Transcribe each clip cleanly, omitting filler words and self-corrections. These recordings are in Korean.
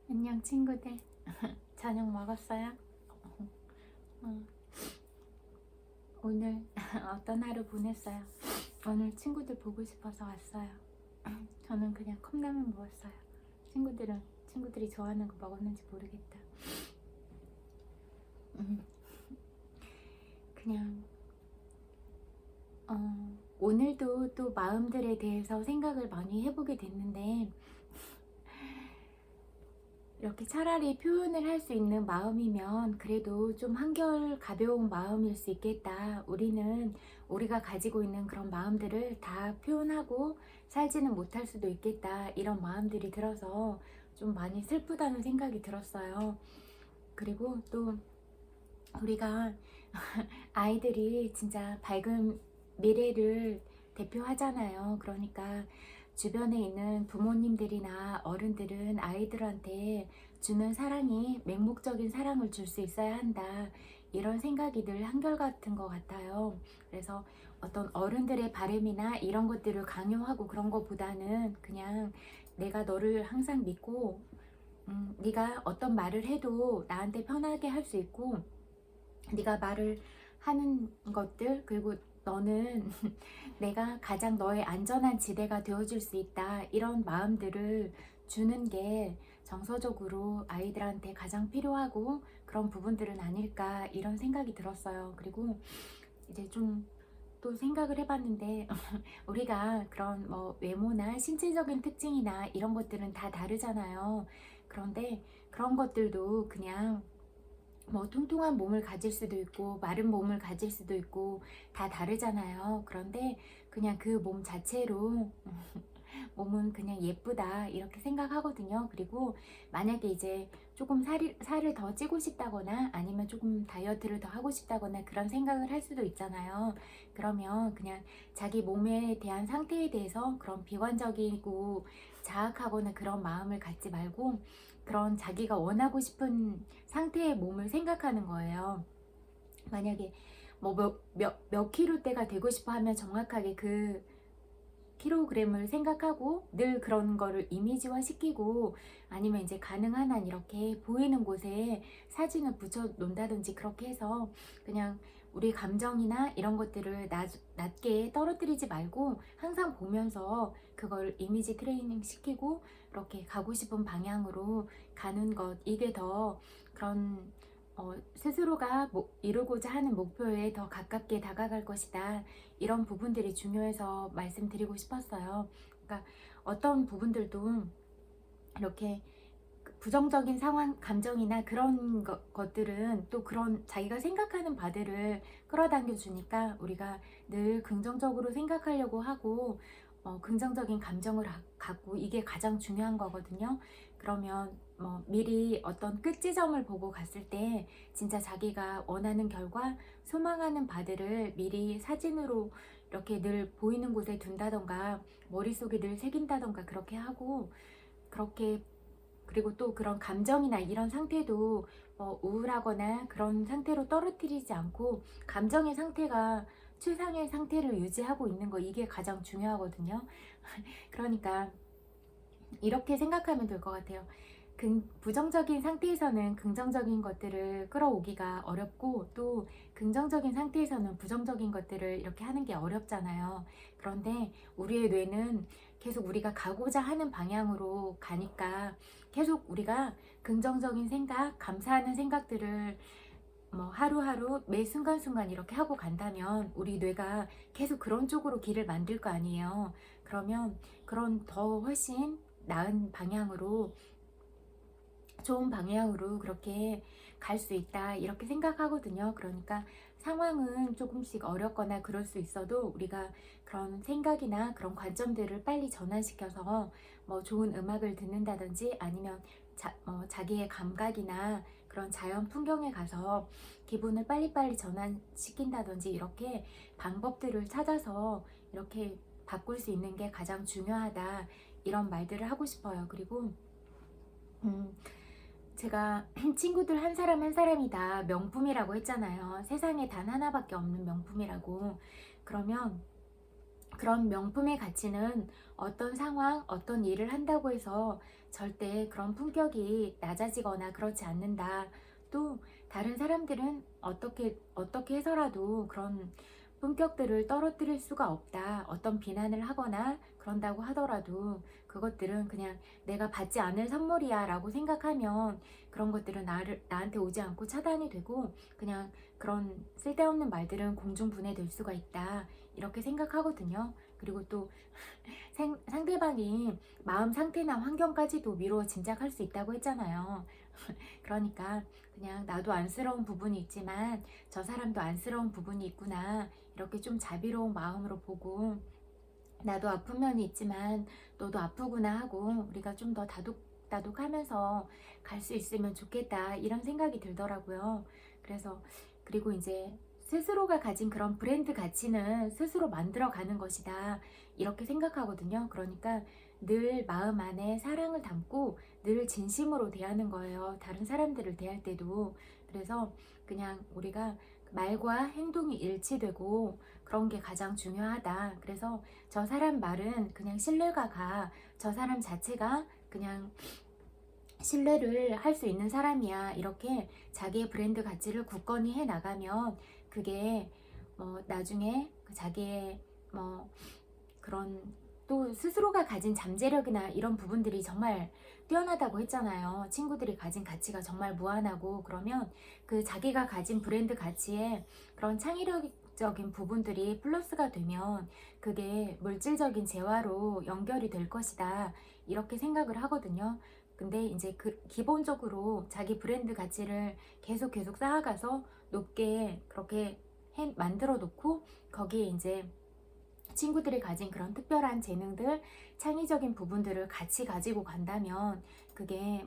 안녕 친구들. 저녁 먹었어요? 어, 오늘 어떤 하루 보냈어요? 오늘 친구들 보고 싶어서 왔어요. 저는 그냥 컵라면 먹었어요. 친구들이 좋아하는 거 먹었는지 모르겠다. 음, 그냥 오늘도 또 마음들에 대해서 생각을 많이 해보게 됐는데, 이렇게 차라리 표현을 할 수 있는 마음이면 그래도 좀 한결 가벼운 마음일 수 있겠다. 우리가 가지고 있는 그런 마음들을 다 표현하고 살지는 못할 수도 있겠다. 이런 마음들이 들어서 좀 많이 슬프다는 생각이 들었어요. 그리고 또 우리가 아이들이 진짜 밝은 미래를 대표하잖아요. 그러니까 주변에 있는 부모님들이나 어른들은 아이들한테 주는 사랑이 맹목적인 사랑을 줄 수 있어야 한다. 이런 생각이 늘 한결같은 것 같아요. 그래서 어떤 어른들의 바램이나 이런 것들을 강요하고 그런 것보다는 그냥 내가 너를 항상 믿고 네가 어떤 말을 해도 나한테 편하게 할 수 있고, 네가 말을 하는 것들, 그리고 너는 내가 가장 너의 안전한 지대가 되어줄 수 있다, 이런 마음들을 주는 게 정서적으로 아이들한테 가장 필요하고 그런 부분들은 아닐까, 이런 생각이 들었어요. 그리고 이제 좀 또 생각을 해봤는데 우리가 그런 뭐 외모나 신체적인 특징이나 이런 것들은 다 다르잖아요. 그런데 그런 것들도 그냥 뭐 통통한 몸을 가질 수도 있고 마른 몸을 가질 수도 있고 다 다르잖아요. 그런데 그냥 그 몸 자체로 몸은 그냥 예쁘다, 이렇게 생각하거든요. 그리고 만약에 이제 조금 살을 더 찌고 싶다거나 아니면 조금 다이어트를 더 하고 싶다거나 그런 생각을 할 수도 있잖아요. 그러면 그냥 자기 몸에 대한 상태에 대해서 그런 비관적이고 자학하거나 그런 마음을 갖지 말고 그런 자기가 원하고 싶은 상태의 몸을 생각하는 거예요. 만약에 뭐 몇 킬로대가 되고 싶어 하면 정확하게 그 킬로그램을 생각하고 늘 그런 거를 이미지화 시키고, 아니면 이제 가능한 한 이렇게 보이는 곳에 사진을 붙여 놓는다든지 그렇게 해서 그냥 우리 감정이나 이런 것들을 낮게 떨어뜨리지 말고 항상 보면서 그걸 이미지 트레이닝 시키고 이렇게 가고 싶은 방향으로 가는 것, 이게 더 그런 스스로가 이루고자 하는 목표에 더 가깝게 다가갈 것이다. 이런 부분들이 중요해서 말씀드리고 싶었어요. 그러니까 어떤 부분들도 이렇게 부정적인 상황, 감정이나 그런 것들은 또 그런 자기가 생각하는 바들을 끌어당겨 주니까 우리가 늘 긍정적으로 생각하려고 하고 긍정적인 감정을 갖고, 이게 가장 중요한 거거든요. 그러면 미리 어떤 끝지점을 보고 갔을 때 진짜 자기가 원하는 결과, 소망하는 바들을 미리 사진으로 이렇게 늘 보이는 곳에 둔다던가 머릿속에 늘 새긴다던가 그렇게 하고, 그렇게 그리고 또 그런 감정이나 이런 상태도 우울하거나 그런 상태로 떨어뜨리지 않고 감정의 상태가 최상의 상태를 유지하고 있는 거, 이게 가장 중요하거든요. 그러니까 이렇게 생각하면 될 것 같아요. 부정적인 상태에서는 긍정적인 것들을 끌어오기가 어렵고, 또 긍정적인 상태에서는 부정적인 것들을 이렇게 하는 게 어렵잖아요. 그런데 우리의 뇌는 계속 우리가 가고자 하는 방향으로 가니까 계속 우리가 긍정적인 생각, 감사하는 생각들을 하루하루 매 순간순간 이렇게 하고 간다면 우리 뇌가 계속 그런 쪽으로 길을 만들 거 아니에요. 그러면 그런 더 훨씬 나은 방향으로, 좋은 방향으로 그렇게 갈 수 있다, 이렇게 생각하거든요. 그러니까 상황은 조금씩 어렵거나 그럴 수 있어도 우리가 그런 생각이나 그런 관점들을 빨리 전환시켜서 좋은 음악을 듣는다든지 아니면 자기의 감각이나 그런 자연 풍경에 가서 기분을 빨리빨리 전환시킨다든지, 이렇게 방법들을 찾아서 이렇게 바꿀 수 있는 게 가장 중요하다, 이런 말들을 하고 싶어요. 그리고 제가 친구들 한 사람 한 사람이 다 명품이라고 했잖아요. 세상에 단 하나밖에 없는 명품이라고. 그러면 그런 명품의 가치는 어떤 상황, 어떤 일을 한다고 해서 절대 그런 품격이 낮아지거나 그렇지 않는다. 또 다른 사람들은 어떻게 해서라도 그런 품격들을 떨어뜨릴 수가 없다. 어떤 비난을 하거나 그런다고 하더라도 그것들은 그냥 내가 받지 않을 선물이야 라고 생각하면 그런 것들은 나한테 오지 않고 차단이 되고 그냥 그런 쓸데없는 말들은 공중분해될 수가 있다. 이렇게 생각하거든요. 그리고 또 상대방이 마음 상태나 환경까지도 미루어 짐작할 수 있다고 했잖아요. 그러니까 그냥 나도 안쓰러운 부분이 있지만 저 사람도 안쓰러운 부분이 있구나. 이렇게 좀 자비로운 마음으로 보고 나도 아픈 면이 있지만 너도 아프구나 하고 우리가 좀 더 다독하면서 갈 수 있으면 좋겠다. 이런 생각이 들더라고요. 그래서 그리고 이제 스스로가 가진 그런 브랜드 가치는 스스로 만들어 가는 것이다. 이렇게 생각하거든요. 그러니까 늘 마음 안에 사랑을 담고 늘 진심으로 대하는 거예요. 다른 사람들을 대할 때도. 그래서 그냥 우리가 말과 행동이 일치되고 그런 게 가장 중요하다. 그래서 저 사람 말은 그냥 신뢰가 가. 저 사람 자체가 그냥 신뢰를 할 수 있는 사람이야. 이렇게 자기의 브랜드 가치를 굳건히 해 나가면 그게 나중에 자기의 뭐 그런 또 스스로가 가진 잠재력이나 이런 부분들이 정말 뛰어나다고 했잖아요. 친구들이 가진 가치가 정말 무한하고 그러면 그 자기가 가진 브랜드 가치에 그런 창의력적인 부분들이 플러스가 되면 그게 물질적인 재화로 연결이 될 것이다. 이렇게 생각을 하거든요. 근데 이제 기본적으로 자기 브랜드 가치를 계속 쌓아가서 높게 그렇게 만들어 놓고 거기에 이제 친구들이 가진 그런 특별한 재능들, 창의적인 부분들을 같이 가지고 간다면 그게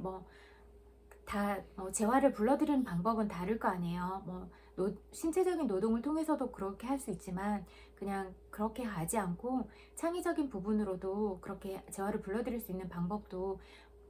재화를 불러들이는 방법은 다를 거 아니에요. 신체적인 노동을 통해서도 그렇게 할 수 있지만 그냥 그렇게 하지 않고 창의적인 부분으로도 그렇게 재화를 불러들일 수 있는 방법도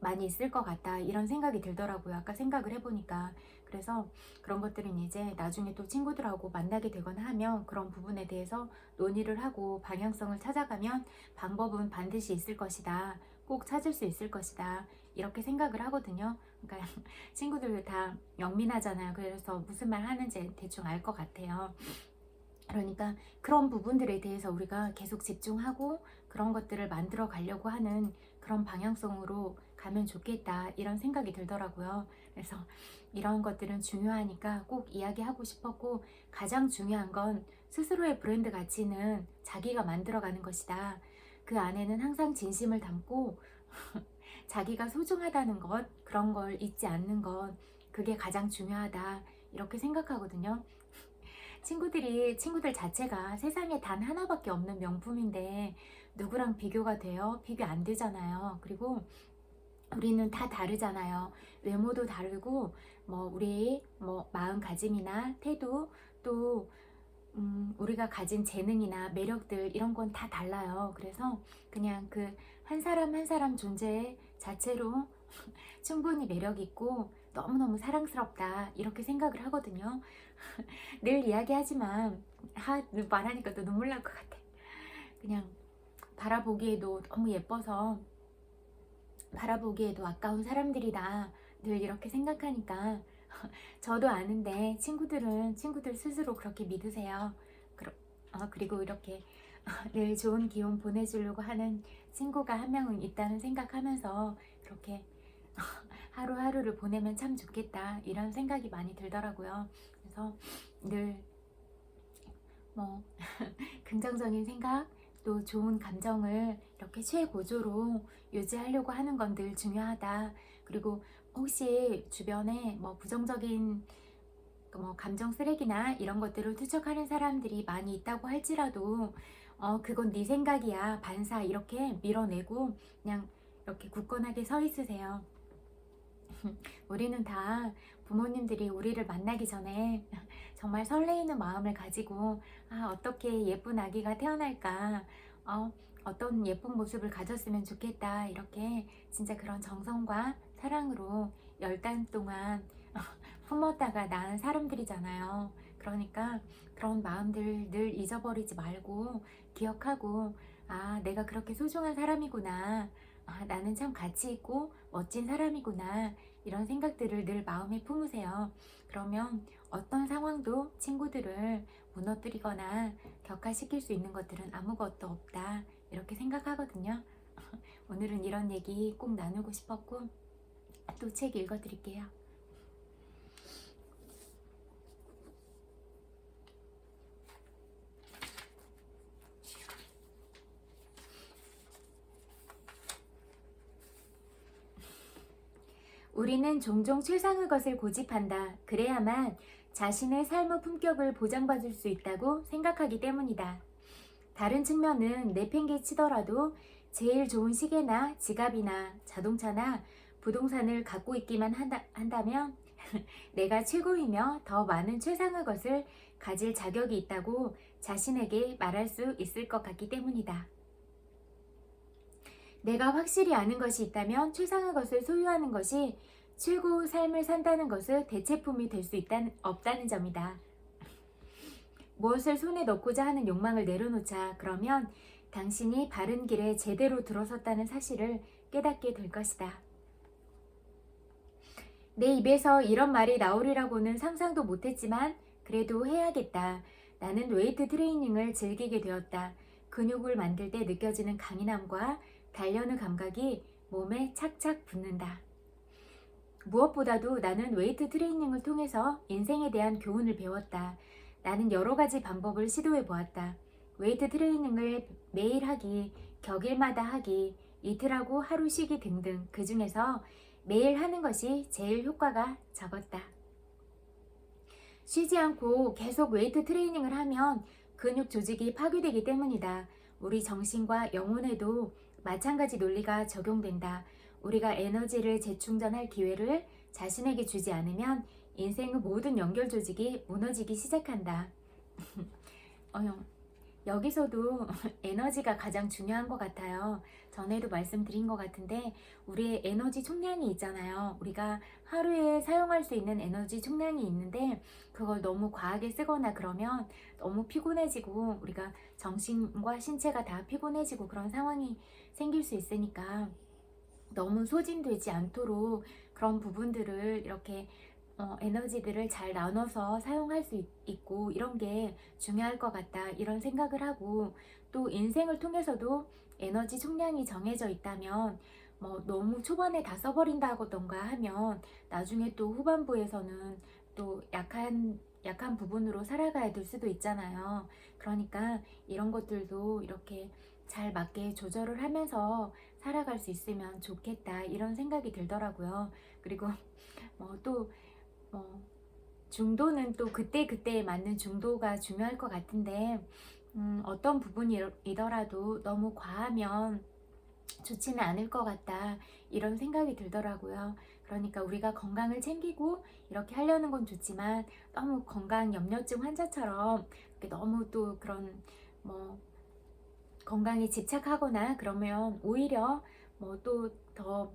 많이 있을 것 같다. 이런 생각이 들더라고요. 아까 생각을 해보니까. 그래서 그런 것들은 이제 나중에 또 친구들하고 만나게 되거나 하면 그런 부분에 대해서 논의를 하고 방향성을 찾아가면 방법은 반드시 있을 것이다. 꼭 찾을 수 있을 것이다. 이렇게 생각을 하거든요. 그러니까 친구들 다 영민하잖아요. 그래서 무슨 말 하는지 대충 알 것 같아요. 그러니까 그런 부분들에 대해서 우리가 계속 집중하고 그런 것들을 만들어 가려고 하는 그런 방향성으로 가면 좋겠다. 이런 생각이 들더라고요. 그래서 이런 것들은 중요하니까 꼭 이야기하고 싶었고 가장 중요한 건 스스로의 브랜드 가치는 자기가 만들어가는 것이다. 그 안에는 항상 진심을 담고 자기가 소중하다는 것, 그런 걸 잊지 않는 것, 그게 가장 중요하다. 이렇게 생각하거든요. 친구들 자체가 세상에 단 하나밖에 없는 명품인데 누구랑 비교가 돼요? 비교 안 되잖아요. 그리고 우리는 다 다르잖아요. 외모도 다르고 우리의 마음가짐이나 태도 또 우리가 가진 재능이나 매력들 이런 건 다 달라요. 그래서 그냥 그 한 사람 한 사람 존재 자체로 충분히 매력 있고 너무너무 사랑스럽다 이렇게 생각을 하거든요. 늘 이야기하지만 말하니까 또 눈물 날 것 같아. 그냥 바라보기에도 너무 예뻐서 바라보기에도 아까운 사람들이다 늘 이렇게 생각하니까 저도 아는데 친구들 스스로 그렇게 믿으세요. 그리고 이렇게 늘 좋은 기운 보내주려고 하는 친구가 한 명은 있다는 생각하면서 그렇게 하루하루를 보내면 참 좋겠다 이런 생각이 많이 들더라고요. 그래서 늘 긍정적인 생각 또 좋은 감정을 이렇게 최고조로 유지하려고 하는 건 늘 중요하다. 그리고 혹시 주변에 부정적인 감정 쓰레기나 이런 것들을 투척하는 사람들이 많이 있다고 할지라도 그건 네 생각이야 반사 이렇게 밀어내고 그냥 이렇게 굳건하게 서 있으세요. 우리는 다 부모님들이 우리를 만나기 전에 정말 설레이는 마음을 가지고 어떻게 예쁜 아기가 태어날까 어떤 예쁜 모습을 가졌으면 좋겠다 이렇게 진짜 그런 정성과 사랑으로 10달 동안 품었다가 낳은 사람들이잖아요. 그러니까 그런 마음들 늘 잊어버리지 말고 기억하고, 아, 내가 그렇게 소중한 사람이구나. 아, 나는 참 가치 있고 멋진 사람이구나. 이런 생각들을 늘 마음에 품으세요. 그러면 어떤 상황도 친구들을 무너뜨리거나 격화시킬 수 있는 것들은 아무것도 없다. 이렇게 생각하거든요. 오늘은 이런 얘기 꼭 나누고 싶었고, 또 책 읽어드릴게요. 우리는 종종 최상의 것을 고집한다. 그래야만 자신의 삶의 품격을 보장받을 수 있다고 생각하기 때문이다. 다른 측면은 내팽개치더라도 제일 좋은 시계나 지갑이나 자동차나 부동산을 갖고 있기만 한다면 내가 최고이며 더 많은 최상의 것을 가질 자격이 있다고 자신에게 말할 수 있을 것 같기 때문이다. 내가 확실히 아는 것이 있다면 최상의 것을 소유하는 것이 최고의 삶을 산다는 것의 대체품이 될 수 없다는 점이다. 무엇을 손에 넣고자 하는 욕망을 내려놓자. 그러면 당신이 바른 길에 제대로 들어섰다는 사실을 깨닫게 될 것이다. 내 입에서 이런 말이 나오리라고는 상상도 못했지만 그래도 해야겠다. 나는 웨이트 트레이닝을 즐기게 되었다. 근육을 만들 때 느껴지는 강인함과 단련의 감각이 몸에 착착 붙는다. 무엇보다도 나는 웨이트 트레이닝을 통해서 인생에 대한 교훈을 배웠다. 나는 여러 가지 방법을 시도해 보았다. 웨이트 트레이닝을 매일 하기, 격일마다 하기, 이틀하고 하루 쉬기 등등. 그 중에서 매일 하는 것이 제일 효과가 적었다. 쉬지 않고 계속 웨이트 트레이닝을 하면 근육 조직이 파괴되기 때문이다. 우리 정신과 영혼에도 마찬가지 논리가 적용된다. 우리가 에너지를 재충전할 기회를 자신에게 주지 않으면 인생의 모든 연결 조직이 무너지기 시작한다. 여기서도 에너지가 가장 중요한 것 같아요. 전에도 말씀드린 것 같은데 우리의 에너지 총량이 있잖아요. 우리가 하루에 사용할 수 있는 에너지 총량이 있는데 그걸 너무 과하게 쓰거나 그러면 너무 피곤해지고 우리가 정신과 신체가 다 피곤해지고 그런 상황이 생길 수 있으니까 너무 소진되지 않도록 그런 부분들을 이렇게 에너지들을 잘 나눠서 사용할 수 있고 이런 게 중요할 것 같다 이런 생각을 하고, 또 인생을 통해서도 에너지 총량이 정해져 있다면 너무 초반에 다 써버린다던가 하면 나중에 또 후반부에서는 또 약한 부분으로 살아가야 될 수도 있잖아요. 그러니까 이런 것들도 이렇게 잘 맞게 조절을 하면서 살아갈 수 있으면 좋겠다 이런 생각이 들더라고요. 그리고 또 중도는 또 그때그때에 맞는 중도가 중요할 것 같은데 어떤 부분이더라도 너무 과하면 좋지는 않을 것 같다 이런 생각이 들더라고요. 그러니까 우리가 건강을 챙기고 이렇게 하려는 건 좋지만 너무 건강 염려증 환자처럼 너무 또 그런 건강에 집착하거나 그러면 오히려 또 더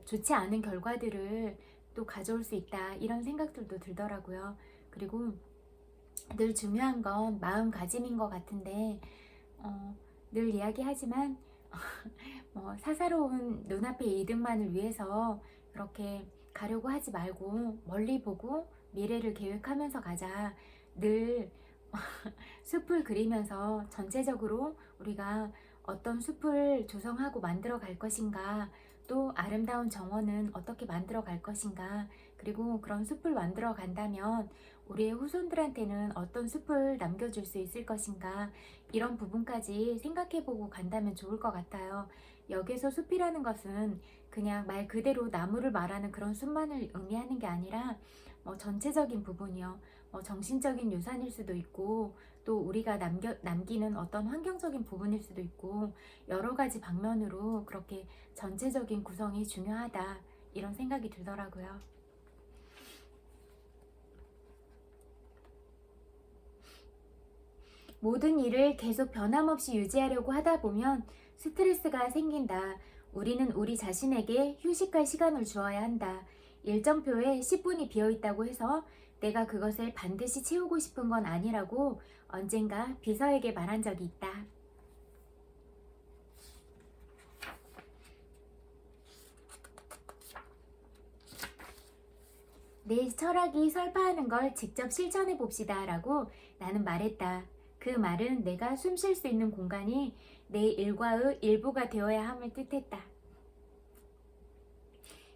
좋지 않은 결과들을 또 가져올 수 있다 이런 생각들도 들더라고요. 그리고 늘 중요한 건 마음가짐인 것 같은데 늘 이야기하지만 사사로운 눈앞의 이득만을 위해서 그렇게 가려고 하지 말고 멀리 보고 미래를 계획하면서 가자. 늘 숲을 그리면서 전체적으로 우리가 어떤 숲을 조성하고 만들어 갈 것인가, 또 아름다운 정원은 어떻게 만들어 갈 것인가, 그리고 그런 숲을 만들어 간다면 우리의 후손들한테는 어떤 숲을 남겨줄 수 있을 것인가, 이런 부분까지 생각해보고 간다면 좋을 것 같아요. 여기서 숲이라는 것은 그냥 말 그대로 나무를 말하는 그런 숲만을 의미하는 게 아니라 전체적인 부분이요. 정신적인 유산일 수도 있고 또 우리가 남기는 어떤 환경적인 부분일 수도 있고 여러 가지 방면으로 그렇게 전체적인 구성이 중요하다 이런 생각이 들더라고요. 모든 일을 계속 변함없이 유지하려고 하다 보면 스트레스가 생긴다. 우리는 우리 자신에게 휴식할 시간을 주어야 한다. 일정표에 10분이 비어 있다고 해서 내가 그것을 반드시 채우고 싶은 건 아니라고 언젠가 비서에게 말한 적이 있다. 내 철학이 설파하는 걸 직접 실천해 봅시다 라고 나는 말했다. 그 말은 내가 숨 쉴 수 있는 공간이 내 일과의 일부가 되어야 함을 뜻했다.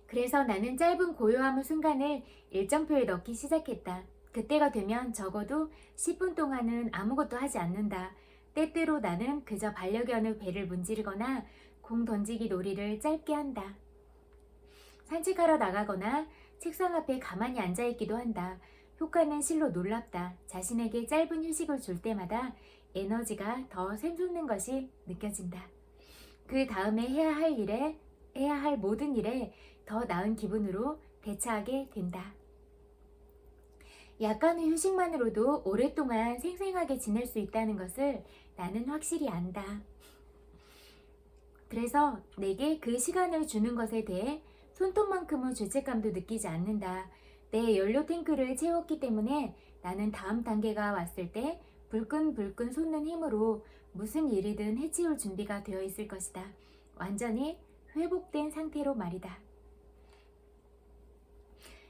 그래서 나는 짧은 고요함의 순간을 일정표에 넣기 시작했다. 그때가 되면 적어도 10분 동안은 아무것도 하지 않는다. 때때로 나는 그저 반려견의 배를 문지르거나 공 던지기 놀이를 짧게 한다. 산책하러 나가거나 책상 앞에 가만히 앉아있기도 한다. 효과는 실로 놀랍다. 자신에게 짧은 휴식을 줄 때마다 에너지가 더 샘솟는 것이 느껴진다. 그 다음에 해야 할 모든 일에 더 나은 기분으로 대처하게 된다. 약간의 휴식만으로도 오랫동안 생생하게 지낼 수 있다는 것을 나는 확실히 안다. 그래서 내게 그 시간을 주는 것에 대해 손톱만큼의 죄책감도 느끼지 않는다. 내 연료 탱크를 채웠기 때문에 나는 다음 단계가 왔을 때 불끈불끈 솟는 힘으로 무슨 일이든 해치울 준비가 되어 있을 것이다. 완전히 회복된 상태로 말이다.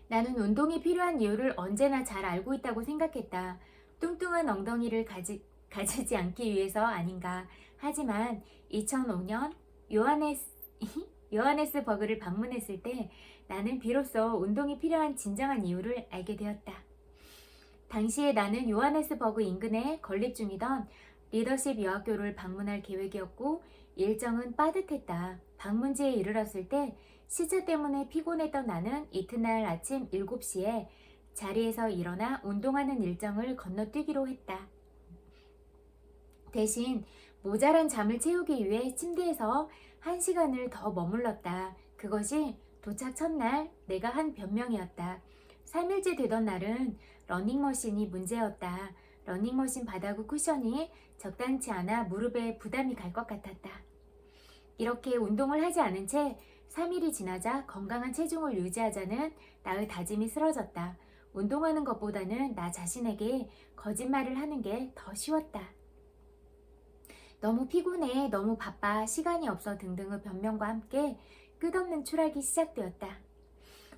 나는 운동이 필요한 이유를 언제나 잘 알고 있다고 생각했다. 뚱뚱한 엉덩이를 가지지 않기 위해서 아닌가. 하지만 2005년 요하네스버그를 방문했을 때 나는 비로소 운동이 필요한 진정한 이유를 알게 되었다. 당시에 나는 요하네스버그 인근에 건립 중이던 리더십 여학교를 방문할 계획이었고 일정은 빠듯했다. 방문지에 이르렀을 때 시차 때문에 피곤했던 나는 이튿날 아침 7시에 자리에서 일어나 운동하는 일정을 건너뛰기로 했다. 대신 모자란 잠을 채우기 위해 침대에서 1시간을 더 머물렀다. 그것이 도착 첫날 내가 한 변명이었다. 3일째 되던 날은 러닝머신이 문제였다. 러닝머신 바닥의 쿠션이 적당치 않아 무릎에 부담이 갈 것 같았다. 이렇게 운동을 하지 않은 채 3일이 지나자 건강한 체중을 유지하자는 나의 다짐이 쓰러졌다. 운동하는 것보다는 나 자신에게 거짓말을 하는 게 더 쉬웠다. 너무 피곤해, 너무 바빠, 시간이 없어 등등의 변명과 함께 끝없는 추락이 시작되었다.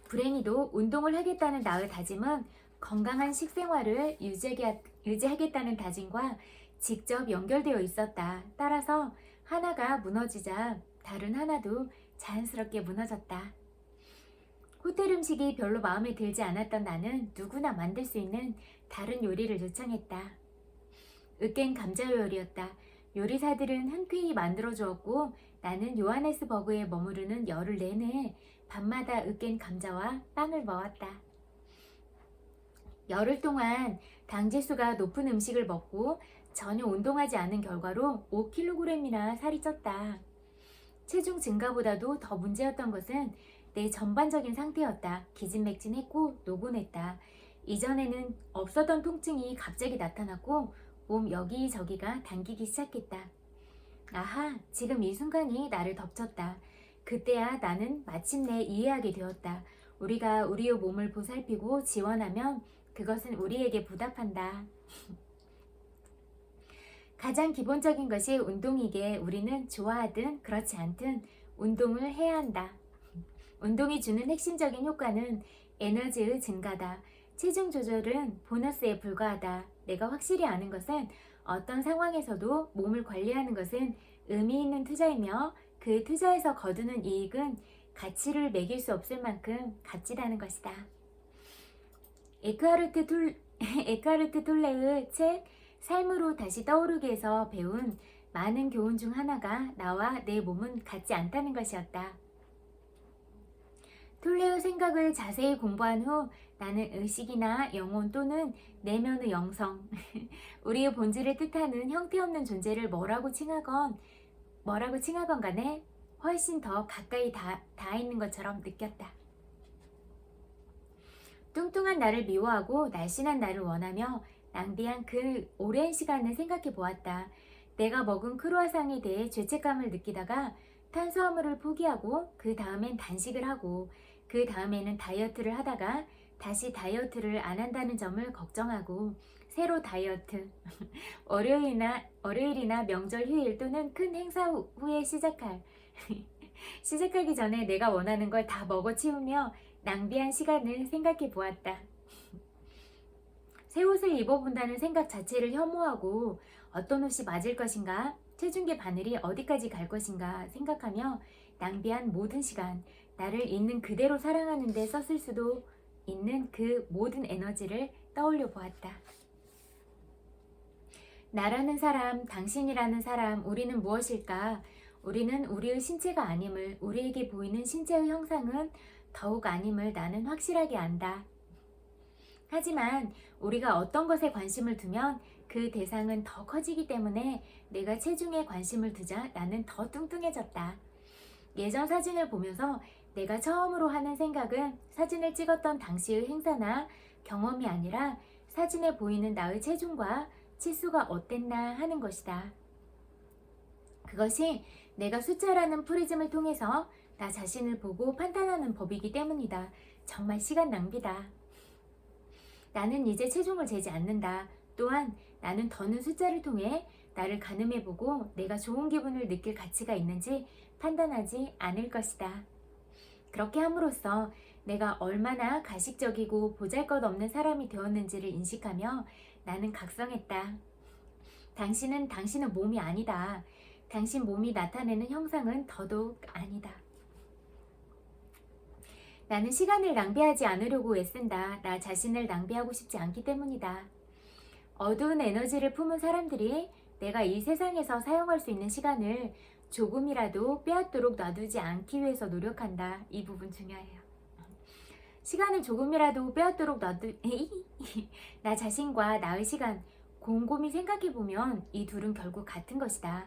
불행히도 운동을 하겠다는 나의 다짐은 건강한 식생활을 유지하겠다는 다짐과 직접 연결되어 있었다. 따라서 하나가 무너지자 다른 하나도 자연스럽게 무너졌다. 호텔 음식이 별로 마음에 들지 않았던 나는 누구나 만들 수 있는 다른 요리를 요청했다. 으깬 감자 요리였다. 요리사들은 흔쾌히 만들어 주었고 나는 요하네스버그에 머무르는 열흘 내내 밤마다 으깬 감자와 빵을 먹었다. 열흘 동안 당지수가 높은 음식을 먹고 전혀 운동하지 않은 결과로 5kg이나 살이 쪘다. 체중 증가보다도 더 문제였던 것은 내 전반적인 상태였다. 기진맥진했고 노곤했다. 이전에는 없었던 통증이 갑자기 나타났고 몸 여기저기가 당기기 시작했다. 아하, 지금 이 순간이 나를 덮쳤다. 그때야 나는 마침내 이해하게 되었다. 우리가 우리의 몸을 보살피고 지원하면 그것은 우리에게 보답한다. 가장 기본적인 것이 운동이기에 우리는 좋아하든 그렇지 않든 운동을 해야 한다. 운동이 주는 핵심적인 효과는 에너지의 증가다. 체중 조절은 보너스에 불과하다. 내가 확실히 아는 것은 어떤 상황에서도 몸을 관리하는 것은 의미 있는 투자이며 그 투자에서 거두는 이익은 가치를 매길 수 없을 만큼 값지다는 것이다. 에크하르트 톨레의 책 삶으로 다시 떠오르기에서 배운 많은 교훈 중 하나가 나와 내 몸은 같지 않다는 것이었다. 톨레의 생각을 자세히 공부한 후 나는 의식이나 영혼 또는 내면의 영성, 우리의 본질을 뜻하는 형태없는 존재를 뭐라고 칭하건 간에 훨씬 더 가까이 닿아 있는 것처럼 느꼈다. 뚱뚱한 나를 미워하고 날씬한 나를 원하며 낭비한 그 오랜 시간을 생각해 보았다. 내가 먹은 크루아상에 대해 죄책감을 느끼다가 탄수화물을 포기하고 그 다음엔 단식을 하고 그 다음에는 다이어트를 하다가 다시 다이어트를 안 한다는 점을 걱정하고 새로 다이어트 월요일이나 명절 휴일 또는 큰 행사 후에 시작하기 전에 내가 원하는 걸 다 먹어치우며 낭비한 시간을 생각해 보았다. 새 옷을 입어본다는 생각 자체를 혐오하고 어떤 옷이 맞을 것인가, 체중계 바늘이 어디까지 갈 것인가 생각하며 낭비한 모든 시간, 나를 있는 그대로 사랑하는 데 썼을 수도 있는 그 모든 에너지를 떠올려 보았다. 나라는 사람, 당신이라는 사람, 우리는 무엇일까? 우리는 우리의 신체가 아님을, 우리에게 보이는 신체의 형상은 더욱 아님을 나는 확실하게 안다. 하지만 우리가 어떤 것에 관심을 두면 그 대상은 더 커지기 때문에 내가 체중에 관심을 두자 나는 더 뚱뚱해졌다. 예전 사진을 보면서 내가 처음으로 하는 생각은 사진을 찍었던 당시의 행사나 경험이 아니라 사진에 보이는 나의 체중과 치수가 어땠나 하는 것이다. 그것이 내가 숫자라는 프리즘을 통해서 나 자신을 보고 판단하는 법이기 때문이다. 정말 시간 낭비다. 나는 이제 체중을 재지 않는다. 또한 나는 더는 숫자를 통해 나를 가늠해보고 내가 좋은 기분을 느낄 가치가 있는지 판단하지 않을 것이다. 그렇게 함으로써 내가 얼마나 가식적이고 보잘것없는 사람이 되었는지를 인식하며 나는 각성했다. 당신은 당신의 몸이 아니다. 당신 몸이 나타내는 형상은 더더욱 아니다. 나는 시간을 낭비하지 않으려고 애쓴다. 나 자신을 낭비하고 싶지 않기 때문이다. 어두운 에너지를 품은 사람들이 내가 이 세상에서 사용할 수 있는 시간을 조금이라도 빼앗도록 놔두지 않기 위해서 노력한다. 이 부분 중요해요. 시간을 조금이라도 빼앗도록 나 자신과 나의 시간 곰곰이 생각해보면 이 둘은 결국 같은 것이다.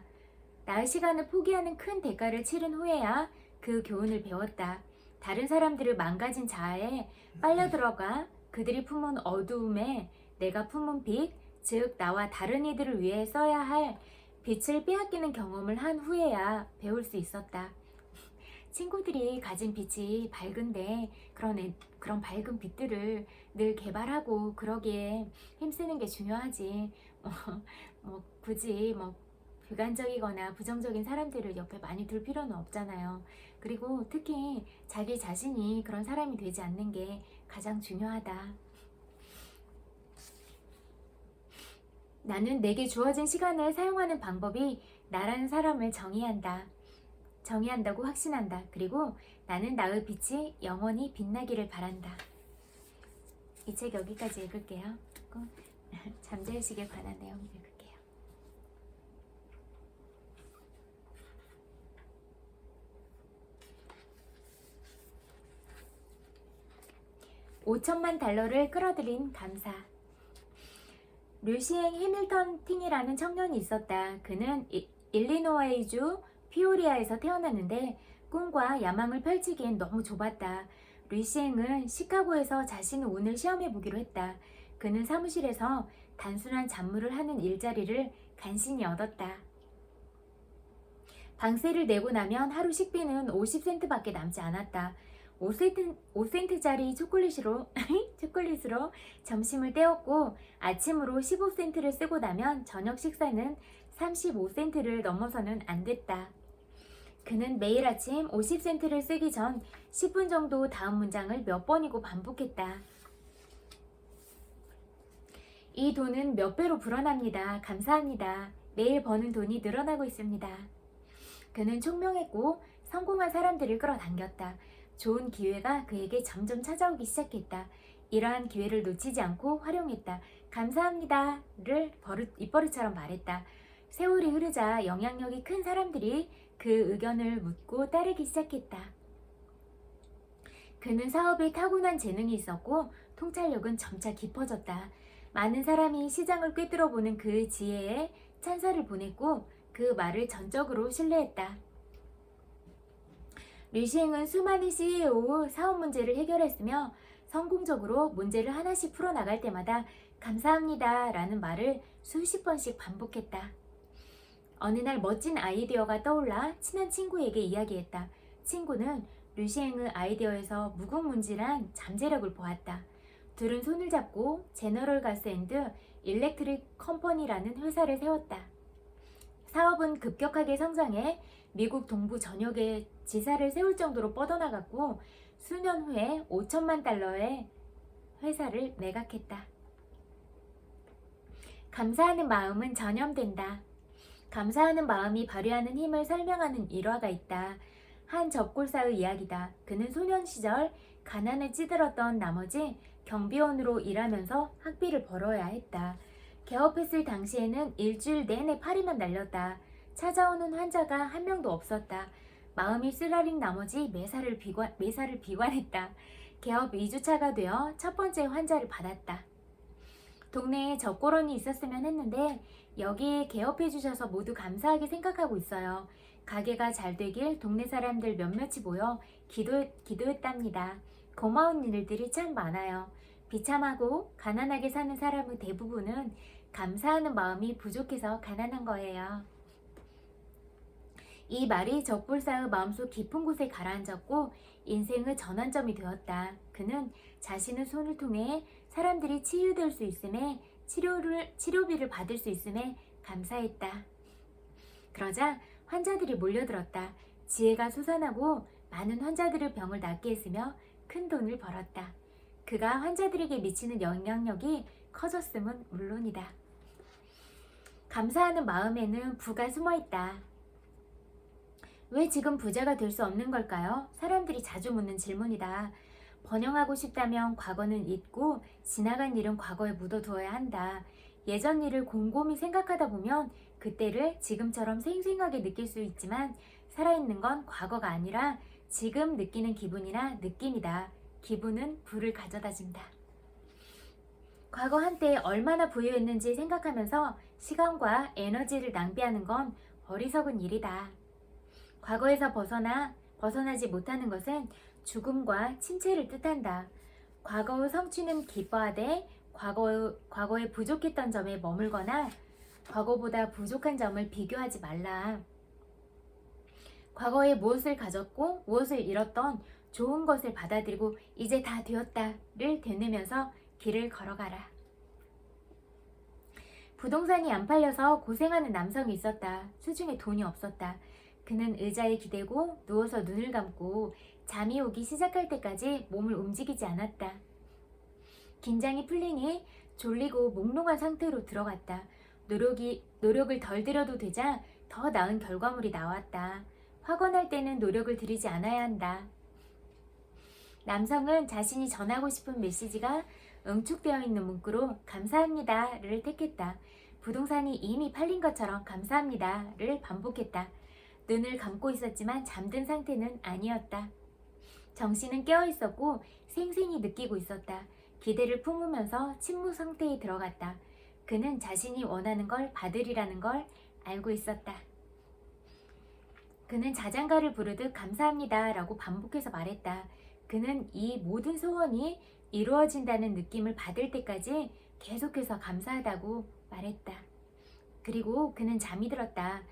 나의 시간을 포기하는 큰 대가를 치른 후에야 그 교훈을 배웠다. 다른 사람들을 망가진 자아에 빨려들어가 그들이 품은 어두움에 내가 품은 빛, 즉 나와 다른 이들을 위해 써야 할 빛을 빼앗기는 경험을 한 후에야 배울 수 있었다. 친구들이 가진 빛이 밝은데 그런 밝은 빛들을 늘 개발하고 그러기에 힘쓰는 게 중요하지. 굳이 비관적이거나 부정적인 사람들을 옆에 많이 둘 필요는 없잖아요. 그리고 특히 자기 자신이 그런 사람이 되지 않는 게 가장 중요하다. 나는 내게 주어진 시간을 사용하는 방법이 나라는 사람을 정의한다고 확신한다. 그리고 나는 나의 빛이 영원히 빛나기를 바란다. 이 책 여기까지 읽을게요. 잠재의식에 관한 내용 읽을게요. 5천만 달러를 끌어들인 감사. 류시행 해밀턴 팅이라는 청년이 있었다. 그는 일리노이주 피오리아에서 태어났는데 꿈과 야망을 펼치기엔 너무 좁았다. 류시행은 시카고에서 자신의 운을 시험해 보기로 했다. 그는 사무실에서 단순한 잡무를 하는 일자리를 간신히 얻었다. 방세를 내고 나면 하루 식비는 50센트밖에 남지 않았다. 5센트짜리 초콜릿으로 점심을 때웠고 아침으로 15센트를 쓰고 나면 저녁 식사는 35센트를 넘어서는 안 됐다. 그는 매일 아침 50센트를 쓰기 전 10분 정도 다음 문장을 몇 번이고 반복했다. 이 돈은 몇 배로 불어납니다. 감사합니다. 매일 버는 돈이 늘어나고 있습니다. 그는 총명했고 성공한 사람들을 끌어당겼다. 좋은 기회가 그에게 점점 찾아오기 시작했다. 이러한 기회를 놓치지 않고 활용했다. 감사합니다를 입버릇처럼 말했다. 세월이 흐르자 영향력이 큰 사람들이 그 의견을 묻고 따르기 시작했다. 그는 사업에 타고난 재능이 있었고 통찰력은 점차 깊어졌다. 많은 사람이 시장을 꿰뚫어보는 그 지혜에 찬사를 보냈고 그 말을 전적으로 신뢰했다. 류시행은 수많은 CEO 사업 문제를 해결했으며 성공적으로 문제를 하나씩 풀어나갈 때마다 감사합니다 라는 말을 수십 번씩 반복했다. 어느 날 멋진 아이디어가 떠올라 친한 친구에게 이야기했다. 친구는 류시행의 아이디어에서 무궁무진한 잠재력을 보았다. 둘은 손을 잡고 제너럴 가스 앤드 일렉트릭 컴퍼니라는 회사를 세웠다. 사업은 급격하게 성장해 미국 동부 전역에 지사를 세울 정도로 뻗어나갔고 수년 후에 5천만 달러의 회사를 매각했다. 감사하는 마음은 전염된다. 감사하는 마음이 발휘하는 힘을 설명하는 일화가 있다. 한 접골사의 이야기다. 그는 소년 시절 가난에 찌들었던 나머지 경비원으로 일하면서 학비를 벌어야 했다. 개업했을 당시에는 일주일 내내 파리만 날렸다. 찾아오는 환자가 한 명도 없었다. 마음이 쓰라린 나머지 매사를 비관했다. 개업 2주차가 되어 첫 번째 환자를 받았다. 동네에 젖고런이 있었으면 했는데 여기에 개업해 주셔서 모두 감사하게 생각하고 있어요. 가게가 잘 되길 동네 사람들 몇몇이 모여 기도했답니다. 고마운 일들이 참 많아요. 비참하고 가난하게 사는 사람의 대부분은 감사하는 마음이 부족해서 가난한 거예요. 이 말이 적불사의 마음속 깊은 곳에 가라앉았고 인생의 전환점이 되었다. 그는 자신의 손을 통해 사람들이 치유될 수 있음에 치료비를 받을 수 있음에 감사했다. 그러자 환자들이 몰려들었다. 지혜가 솟아나고 많은 환자들의 병을 낫게 했으며 큰 돈을 벌었다. 그가 환자들에게 미치는 영향력이 커졌음은 물론이다. 감사하는 마음에는 부가 숨어있다. 왜 지금 부자가 될 수 없는 걸까요? 사람들이 자주 묻는 질문이다. 번영하고 싶다면 과거는 잊고 지나간 일은 과거에 묻어두어야 한다. 예전 일을 곰곰이 생각하다 보면 그때를 지금처럼 생생하게 느낄 수 있지만 살아있는 건 과거가 아니라 지금 느끼는 기분이나 느낌이다. 기분은 부를 가져다 준다. 과거 한때 얼마나 부유했는지 생각하면서 시간과 에너지를 낭비하는 건 어리석은 일이다. 과거에서 벗어나지 못하는 것은 죽음과 침체를 뜻한다. 과거의 성취는 기뻐하되 과거에 부족했던 점에 머물거나 과거보다 부족한 점을 비교하지 말라. 과거에 무엇을 가졌고 무엇을 잃었던 좋은 것을 받아들이고 이제 다 되었다를 되뇌면서 길을 걸어가라. 부동산이 안 팔려서 고생하는 남성이 있었다. 수중에 돈이 없었다. 그는 의자에 기대고 누워서 눈을 감고 잠이 오기 시작할 때까지 몸을 움직이지 않았다. 긴장이 풀리니 졸리고 몽롱한 상태로 들어갔다. 노력을 덜 들여도 되자 더 나은 결과물이 나왔다. 확언할 때는 노력을 들이지 않아야 한다. 남성은 자신이 전하고 싶은 메시지가 응축되어 있는 문구로 감사합니다를 택했다. 부동산이 이미 팔린 것처럼 감사합니다를 반복했다. 눈을 감고 있었지만 잠든 상태는 아니었다. 정신은 깨어 있었고 생생히 느끼고 있었다. 기대를 품으면서 침묵 상태에 들어갔다. 그는 자신이 원하는 걸 받으리라는 걸 알고 있었다. 그는 자장가를 부르듯 감사합니다 라고 반복해서 말했다. 그는 이 모든 소원이 이루어진다는 느낌을 받을 때까지 계속해서 감사하다고 말했다. 그리고 그는 잠이 들었다.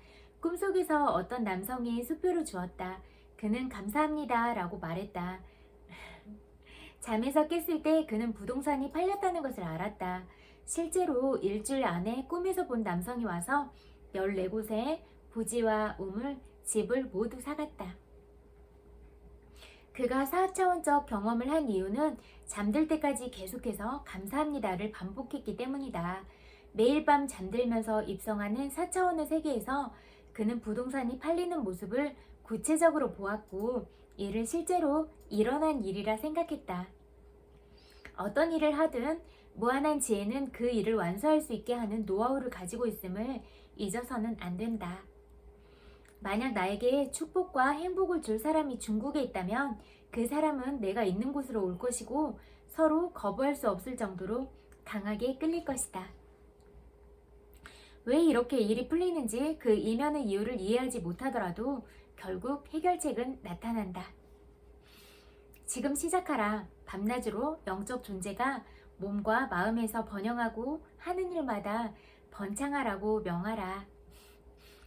꿈속에서 어떤 남성이 수표를 주었다. 그는 감사합니다 라고 말했다. 잠에서 깼을 때 그는 부동산이 팔렸다는 것을 알았다. 실제로 일주일 안에 꿈에서 본 남성이 와서 14곳에 부지와 우물, 집을 모두 사갔다. 그가 4차원적 경험을 한 이유는 잠들 때까지 계속해서 감사합니다를 반복했기 때문이다. 매일 밤 잠들면서 입성하는 4차원의 세계에서 그는 부동산이 팔리는 모습을 구체적으로 보았고 이를 실제로 일어난 일이라 생각했다. 어떤 일을 하든 무한한 지혜는 그 일을 완수할 수 있게 하는 노하우를 가지고 있음을 잊어서는 안 된다. 만약 나에게 축복과 행복을 줄 사람이 중국에 있다면 그 사람은 내가 있는 곳으로 올 것이고 서로 거부할 수 없을 정도로 강하게 끌릴 것이다. 왜 이렇게 일이 풀리는지 그 이면의 이유를 이해하지 못하더라도 결국 해결책은 나타난다. 지금 시작하라. 밤낮으로 영적 존재가 몸과 마음에서 번영하고 하는 일마다 번창하라고 명하라.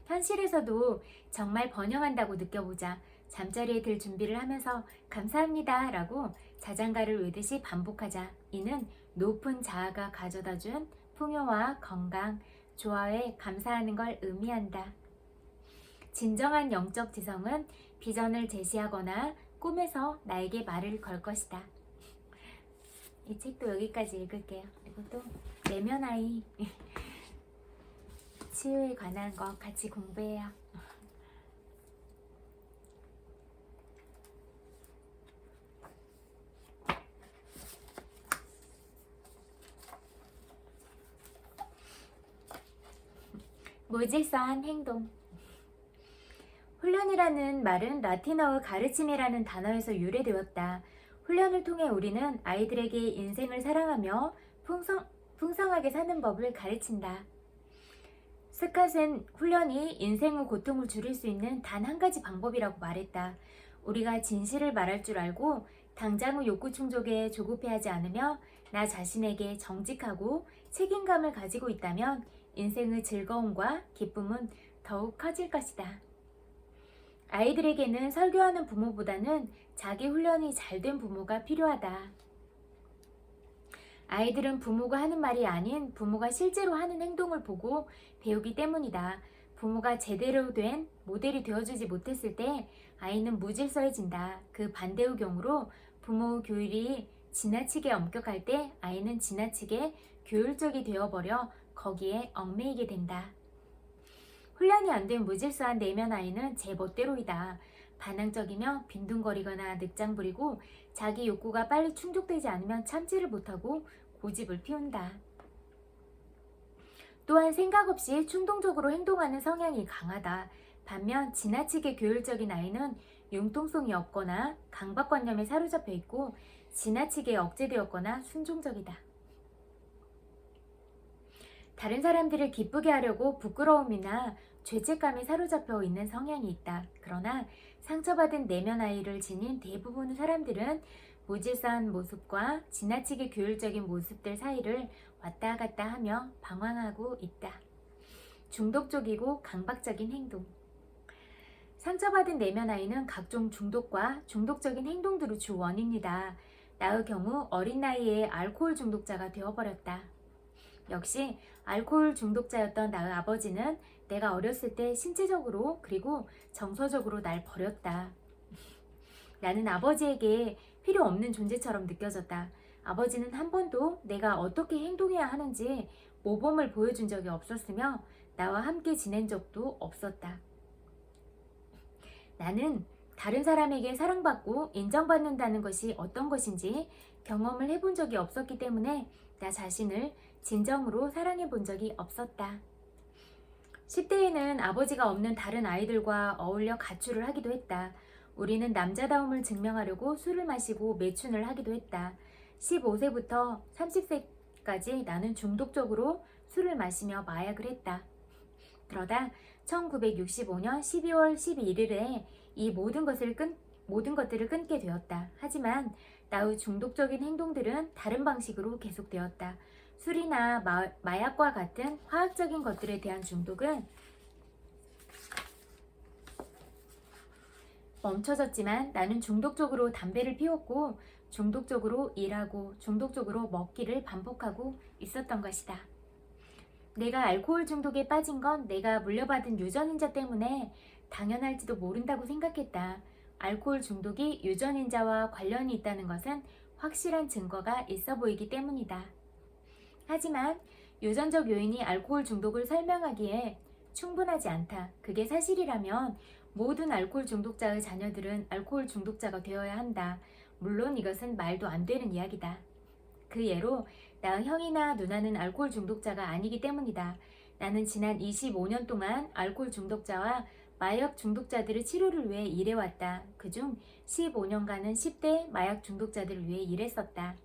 현실에서도 정말 번영한다고 느껴보자. 잠자리에 들 준비를 하면서 감사합니다 라고 자장가를 외듯이 반복하자. 이는 높은 자아가 가져다준 풍요와 건강, 조화에 감사하는 걸 의미한다. 진정한 영적 지성은 비전을 제시하거나 꿈에서 나에게 말을 걸 것이다. 이 책도 여기까지 읽을게요. 그리고 또 내면 아이 치유에 관한 거 같이 공부해요. 무질서한 행동. 훈련이라는 말은 라틴어의 가르침이라는 단어에서 유래되었다. 훈련을 통해 우리는 아이들에게 인생을 사랑하며 풍성하게 사는 법을 가르친다. 스캇은 훈련이 인생의 고통을 줄일 수 있는 단 한 가지 방법이라고 말했다. 우리가 진실을 말할 줄 알고 당장의 욕구 충족에 조급해하지 않으며 나 자신에게 정직하고 책임감을 가지고 있다면 인생의 즐거움과 기쁨은 더욱 커질 것이다. 아이들에게는 설교하는 부모보다는 자기 훈련이 잘된 부모가 필요하다. 아이들은 부모가 하는 말이 아닌 부모가 실제로 하는 행동을 보고 배우기 때문이다. 부모가 제대로 된 모델이 되어주지 못했을 때 아이는 무질서해진다. 그 반대의 경우로 부모의 교율이 지나치게 엄격할 때 아이는 지나치게 교율적이 되어버려 거기에 얽매이게 된다. 훈련이 안 된 무질서한 내면 아이는 제 멋대로이다. 반항적이며 빈둥거리거나 늑장 부리고 자기 욕구가 빨리 충족되지 않으면 참지를 못하고 고집을 피운다. 또한 생각 없이 충동적으로 행동하는 성향이 강하다. 반면 지나치게 교율적인 아이는 융통성이 없거나 강박관념에 사로잡혀 있고 지나치게 억제되었거나 순종적이다. 다른 사람들을 기쁘게 하려고 부끄러움이나 죄책감에 사로잡혀 있는 성향이 있다. 그러나 상처받은 내면 아이를 지닌 대부분의 사람들은 무질서한 모습과 지나치게 교율적인 모습들 사이를 왔다 갔다 하며 방황하고 있다. 중독적이고 강박적인 행동. 상처받은 내면 아이는 각종 중독과 중독적인 행동들의 주 원인이다. 나의 경우 어린 나이에 알코올 중독자가 되어버렸다. 역시 알코올 중독자였던 나의 아버지는 내가 어렸을 때 신체적으로 그리고 정서적으로 날 버렸다. 나는 아버지에게 필요 없는 존재처럼 느껴졌다. 아버지는 한 번도 내가 어떻게 행동해야 하는지 모범을 보여준 적이 없었으며 나와 함께 지낸 적도 없었다. 나는 다른 사람에게 사랑받고 인정받는다는 것이 어떤 것인지 경험을 해본 적이 없었기 때문에 나 자신을 진정으로 사랑해 본 적이 없었다. 10대에는 아버지가 없는 다른 아이들과 어울려 가출을 하기도 했다. 우리는 남자다움을 증명하려고 술을 마시고 매춘을 하기도 했다. 15세부터 30세까지 나는 중독적으로 술을 마시며 마약을 했다. 그러다 1965년 12월 11일에 이 모든 것들을 끊게 되었다. 하지만 나의 중독적인 행동들은 다른 방식으로 계속되었다. 술이나 마약과 같은 화학적인 것들에 대한 중독은 멈춰졌지만 나는 중독적으로 담배를 피웠고 중독적으로 일하고 중독적으로 먹기를 반복하고 있었던 것이다. 내가 알코올 중독에 빠진 건 내가 물려받은 유전인자 때문에 당연할지도 모른다고 생각했다. 알코올 중독이 유전인자와 관련이 있다는 것은 확실한 증거가 있어 보이기 때문이다. 하지만 유전적 요인이 알코올 중독을 설명하기에 충분하지 않다. 그게 사실이라면 모든 알코올 중독자의 자녀들은 알코올 중독자가 되어야 한다. 물론 이것은 말도 안 되는 이야기다. 그 예로 나의 형이나 누나는 알코올 중독자가 아니기 때문이다. 나는 지난 25년 동안 알코올 중독자와 마약 중독자들의 치료를 위해 일해왔다. 그중 15년간은 10대 마약 중독자들을 위해 일했었다.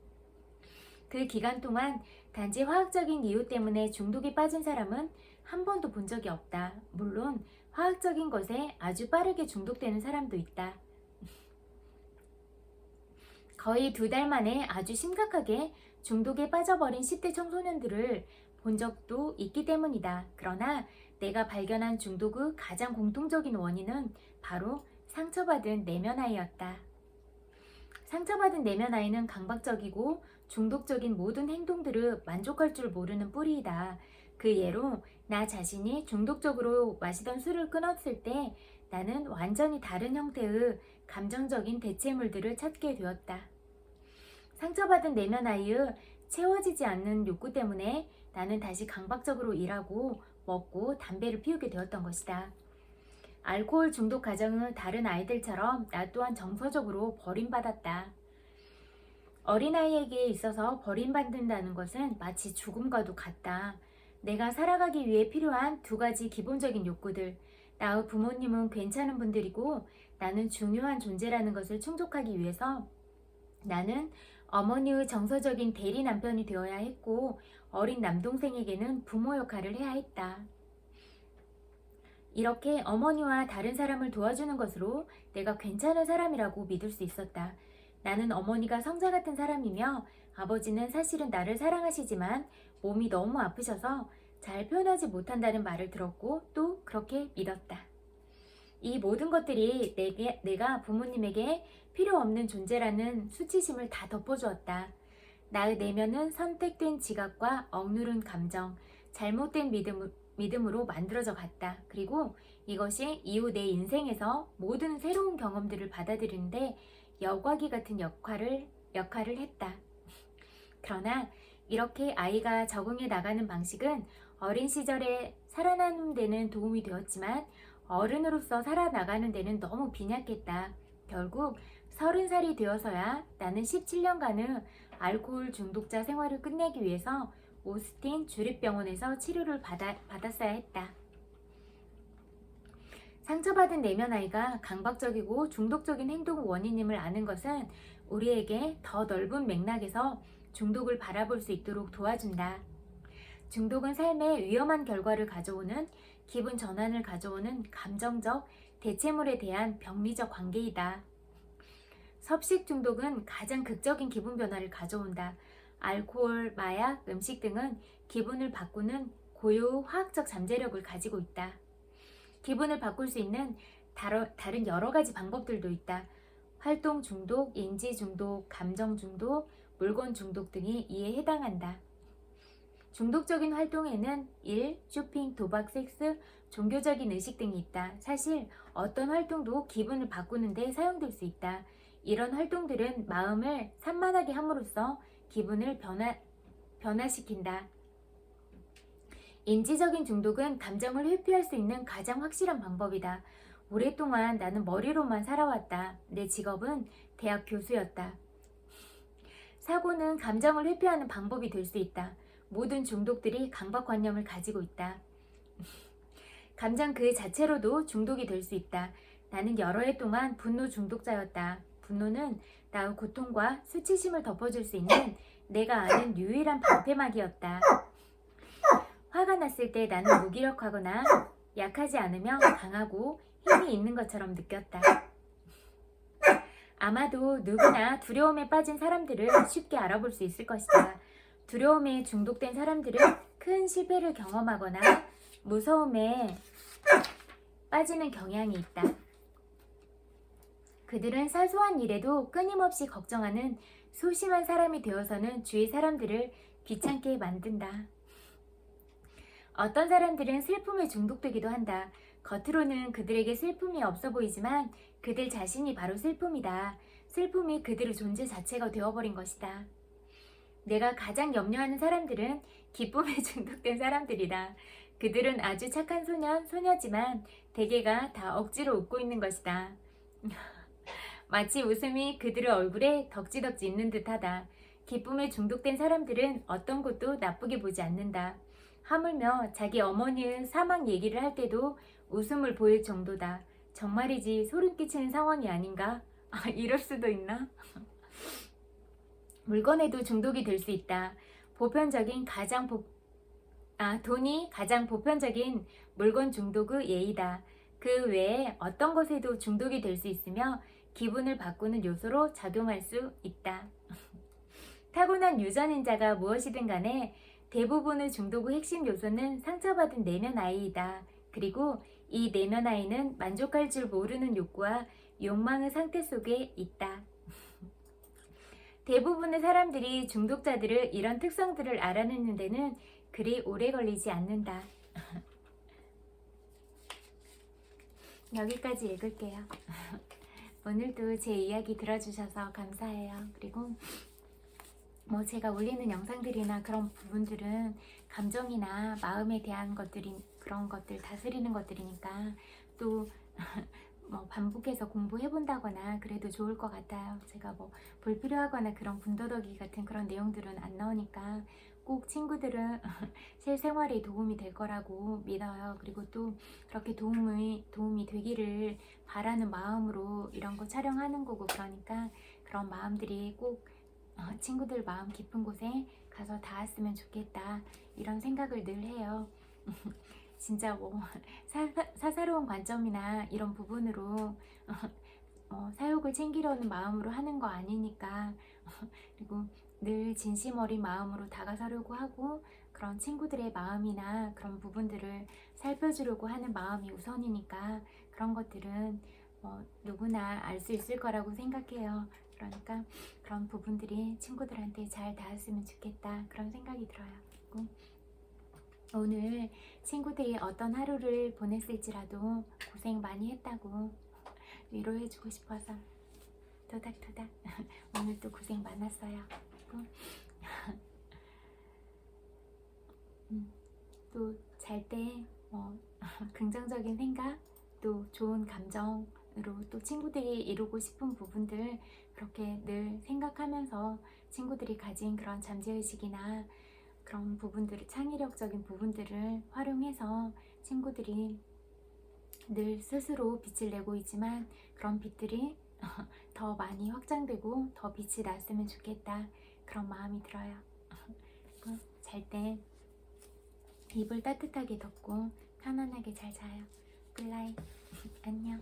그 기간 동안 단지 화학적인 이유 때문에 중독에 빠진 사람은 한 번도 본 적이 없다. 물론 화학적인 것에 아주 빠르게 중독되는 사람도 있다. 거의 2달 만에 아주 심각하게 중독에 빠져버린 10대 청소년들을 본 적도 있기 때문이다. 그러나 내가 발견한 중독의 가장 공통적인 원인은 바로 상처받은 내면 아이였다. 상처받은 내면 아이는 강박적이고 중독적인 모든 행동들을 만족할 줄 모르는 뿌리이다. 그 예로 나 자신이 중독적으로 마시던 술을 끊었을 때 나는 완전히 다른 형태의 감정적인 대체물들을 찾게 되었다. 상처받은 내면 아이의 채워지지 않는 욕구 때문에 나는 다시 강박적으로 일하고 먹고 담배를 피우게 되었던 것이다. 알코올 중독 가정은 다른 아이들처럼 나 또한 정서적으로 버림받았다. 어린아이에게 있어서 버림받는다는 것은 마치 죽음과도 같다. 내가 살아가기 위해 필요한 두 가지 기본적인 욕구들. 나의 부모님은 괜찮은 분들이고 나는 중요한 존재라는 것을 충족하기 위해서 나는 어머니의 정서적인 대리 남편이 되어야 했고 어린 남동생에게는 부모 역할을 해야 했다. 이렇게 어머니와 다른 사람을 도와주는 것으로 내가 괜찮은 사람이라고 믿을 수 있었다. 나는 어머니가 성자 같은 사람이며 아버지는 사실은 나를 사랑하시지만 몸이 너무 아프셔서 잘 표현하지 못한다는 말을 들었고 또 그렇게 믿었다. 이 모든 것들이 내가 부모님에게 필요 없는 존재라는 수치심을 다 덮어주었다. 나의 내면은 선택된 지각과 억누른 감정, 잘못된 믿음으로 만들어져 갔다. 그리고 이것이 이후 내 인생에서 모든 새로운 경험들을 받아들이는데 여과기 같은 역할을 했다. 그러나 이렇게 아이가 적응해 나가는 방식은 어린 시절에 살아나는 데는 도움이 되었지만 어른으로서 살아나가는 데는 너무 빈약했다. 결국 30살이 되어서야 나는 17년간의 알코올 중독자 생활을 끝내기 위해서 오스틴 주립병원에서 치료를 받았어야 했다. 상처받은 내면 아이가 강박적이고 중독적인 행동 원인임을 아는 것은 우리에게 더 넓은 맥락에서 중독을 바라볼 수 있도록 도와준다. 중독은 삶에 위험한 결과를 가져오는 기분 전환을 가져오는 감정적 대체물에 대한 병리적 관계이다. 섭식 중독은 가장 극적인 기분 변화를 가져온다. 알코올, 마약, 음식 등은 기분을 바꾸는 고유 화학적 잠재력을 가지고 있다. 기분을 바꿀 수 있는 다른 여러 가지 방법들도 있다. 활동 중독, 인지 중독, 감정 중독, 물건 중독 등이 이에 해당한다. 중독적인 활동에는 일, 쇼핑, 도박, 섹스, 종교적인 의식 등이 있다. 사실 어떤 활동도 기분을 바꾸는 데 사용될 수 있다. 이런 활동들은 마음을 산만하게 함으로써 기분을 변화시킨다. 인지적인 중독은 감정을 회피할 수 있는 가장 확실한 방법이다. 오랫동안 나는 머리로만 살아왔다. 내 직업은 대학 교수였다. 사고는 감정을 회피하는 방법이 될 수 있다. 모든 중독들이 강박관념을 가지고 있다. 감정 그 자체로도 중독이 될 수 있다. 나는 여러 해 동안 분노 중독자였다. 분노는 나의 고통과 수치심을 덮어줄 수 있는 내가 아는 유일한 방패막이었다. 화가 났을 때 나는 무기력하거나 약하지 않으며 강하고 힘이 있는 것처럼 느꼈다. 아마도 누구나 두려움에 빠진 사람들을 쉽게 알아볼 수 있을 것이다. 두려움에 중독된 사람들은 큰 실패를 경험하거나 무서움에 빠지는 경향이 있다. 그들은 사소한 일에도 끊임없이 걱정하는 소심한 사람이 되어서는 주위 사람들을 귀찮게 만든다. 어떤 사람들은 슬픔에 중독되기도 한다. 겉으로는 그들에게 슬픔이 없어 보이지만 그들 자신이 바로 슬픔이다. 슬픔이 그들의 존재 자체가 되어버린 것이다. 내가 가장 염려하는 사람들은 기쁨에 중독된 사람들이다. 그들은 아주 착한 소녀지만 대개가 다 억지로 웃고 있는 것이다. 마치 웃음이 그들의 얼굴에 덕지덕지 있는 듯하다. 기쁨에 중독된 사람들은 어떤 것도 나쁘게 보지 않는다. 하물며 자기 어머니의 사망 얘기를 할 때도 웃음을 보일 정도다. 정말이지 소름 끼치는 상황이 아닌가? 이럴 수도 있나? 물건에도 중독이 될 수 있다. 돈이 가장 보편적인 물건 중독의 예이다. 그 외에 어떤 것에도 중독이 될 수 있으며 기분을 바꾸는 요소로 작용할 수 있다. 타고난 유전인자가 무엇이든 간에 대부분의 중독의 핵심 요소는 상처받은 내면 아이이다. 그리고 이 내면 아이는 만족할 줄 모르는 욕구와 욕망의 상태 속에 있다. 대부분의 사람들이 중독자들을 이런 특성들을 알아내는 데는 그리 오래 걸리지 않는다. 여기까지 읽을게요. 오늘도 제 이야기 들어주셔서 감사해요. 그리고 뭐 제가 올리는 영상들이나 그런 부분들은 감정이나 마음에 대한 것들이 그런 것들 다스리는 것들이니까 또 뭐 반복해서 공부해 본다거나 그래도 좋을 것 같아요. 제가 뭐 불필요하거나 그런 군더더기 같은 그런 내용들은 안 나오니까 꼭 친구들은 실생활에 도움이 될 거라고 믿어요. 그리고 또 그렇게 도움이 되기를 바라는 마음으로 이런 거 촬영하는 거고, 그러니까 그런 마음들이 꼭 친구들 마음 깊은 곳에 가서 닿았으면 좋겠다, 이런 생각을 늘 해요. 진짜 뭐 사사로운 관점이나 이런 부분으로 사욕을 챙기려는 마음으로 하는 거 아니니까 그리고 늘 진심 어린 마음으로 다가서려고 하고 그런 친구들의 마음이나 그런 부분들을 살펴주려고 하는 마음이 우선이니까 그런 것들은 누구나 알 수 있을 거라고 생각해요. 그러니까 그런 부분들이 친구들한테 잘 닿았으면 좋겠다, 그런 생각이 들어요. 그리고 오늘 친구들이 어떤 하루를 보냈을지라도 고생 많이 했다고 위로해주고 싶어서 토닥토닥 오늘도 고생 많았어요. 또 잘 때 긍정적인 생각, 또 좋은 감정으로 또 친구들이 이루고 싶은 부분들 그렇게 늘 생각하면서 친구들이 가진 그런 잠재의식이나 그런 부분들을, 창의력적인 부분들을 활용해서 친구들이 늘 스스로 빛을 내고 있지만 그런 빛들이 더 많이 확장되고 더 빛이 났으면 좋겠다, 그런 마음이 들어요. 잘 때 이불 따뜻하게 덮고 편안하게 잘 자요. 굿나잇. 안녕.